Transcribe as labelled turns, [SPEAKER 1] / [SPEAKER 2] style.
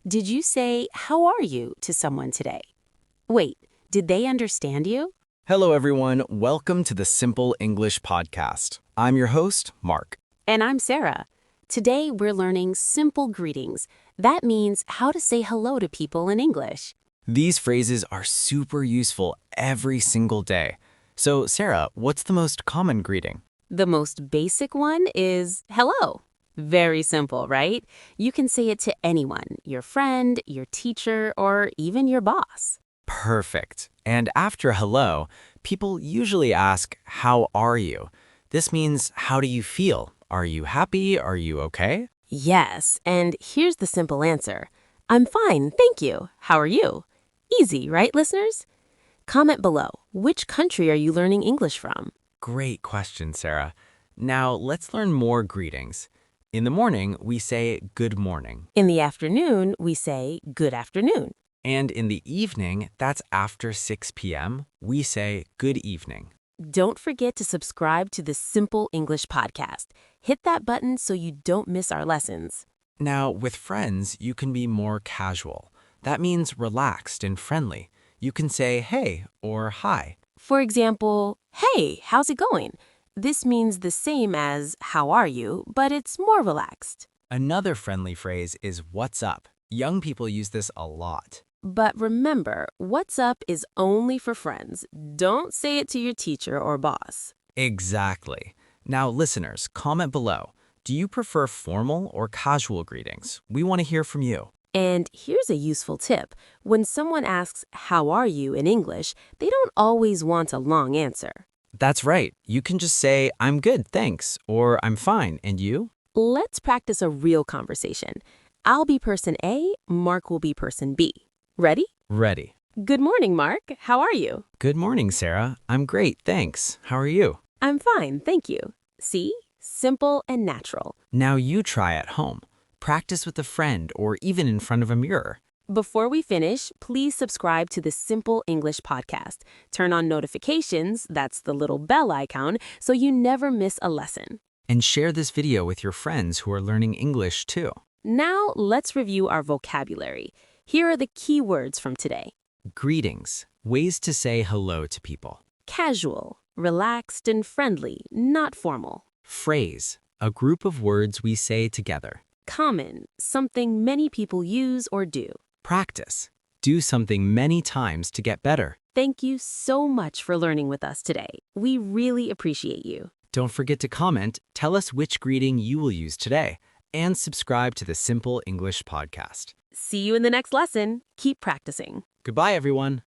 [SPEAKER 1] Did you say, "How are you?" to someone today? Wait, did they understand you?
[SPEAKER 2] Hello, everyone. Welcome to the Simple English Podcast. I'm your host, Mark.
[SPEAKER 1] And I'm Sarah. Today we're learning simple greetings. That means how to say hello to people in English.
[SPEAKER 2] These phrases are super useful every single day. So, Sarah, what's the most common greeting?
[SPEAKER 1] The most basic one is hello. Very simple, right? You can say it to anyone, your friend, your teacher, or even your boss.
[SPEAKER 2] Perfect. And after hello, people usually ask, how are you? This means, how do you feel? Are you happy? Are you okay?
[SPEAKER 1] Yes, and here's the simple answer. I'm fine, thank you. How are you? Easy, right, listeners? Comment below. Which country are you learning English from?
[SPEAKER 2] Great question, Sarah. Now, let's learn more greetings. In the morning, we say good morning.
[SPEAKER 1] In the afternoon, we say good afternoon.
[SPEAKER 2] And in the evening, that's after 6 p.m., we say good evening.
[SPEAKER 1] Don't forget to subscribe to the Simple English Podcast. Hit that button so you don't miss our lessons.
[SPEAKER 2] Now, with friends, you can be more casual. That means relaxed and friendly. You can say hey or hi.
[SPEAKER 1] For example, hey, how's it going? This means the same as how are you, but it's more relaxed.
[SPEAKER 2] Another friendly phrase is what's up. Young people use this a lot.
[SPEAKER 1] But remember, what's up is only for friends. Don't say it to your teacher or boss.
[SPEAKER 2] Exactly. Now, listeners, comment below. Do you prefer formal or casual greetings? We want to hear from you.
[SPEAKER 1] And here's a useful tip. When someone asks, how are you in English, they don't always want a long answer.
[SPEAKER 2] That's right. You can just say, I'm good, thanks, or I'm fine, and you?
[SPEAKER 1] Let's practice a real conversation. I'll be person A, Mark will be person B. Ready?
[SPEAKER 2] Ready.
[SPEAKER 1] Good morning, Mark. How are you?
[SPEAKER 2] Good morning, Sarah. I'm great, thanks. How are you?
[SPEAKER 1] I'm fine, thank you. See? Simple and natural.
[SPEAKER 2] Now you try at home. Practice with a friend or even in front of a mirror.
[SPEAKER 1] Before we finish, please subscribe to the Simple English Podcast. Turn on notifications, that's the little bell icon, so you never miss a lesson.
[SPEAKER 2] And share this video with your friends who are learning English too.
[SPEAKER 1] Now, let's review our vocabulary. Here are the key words from today.
[SPEAKER 2] Greetings, ways to say hello to people.
[SPEAKER 1] Casual, relaxed and friendly, not formal.
[SPEAKER 2] Phrase, a group of words we say together.
[SPEAKER 1] Common, something many people use or do.
[SPEAKER 2] Practice, do something many times to get better.
[SPEAKER 1] Thank you so much for learning with us today. We really appreciate you.
[SPEAKER 2] Don't forget to comment, tell us which greeting you will use today, and subscribe to the Simple English Podcast.
[SPEAKER 1] See you in the next lesson. Keep practicing.
[SPEAKER 2] Goodbye, everyone.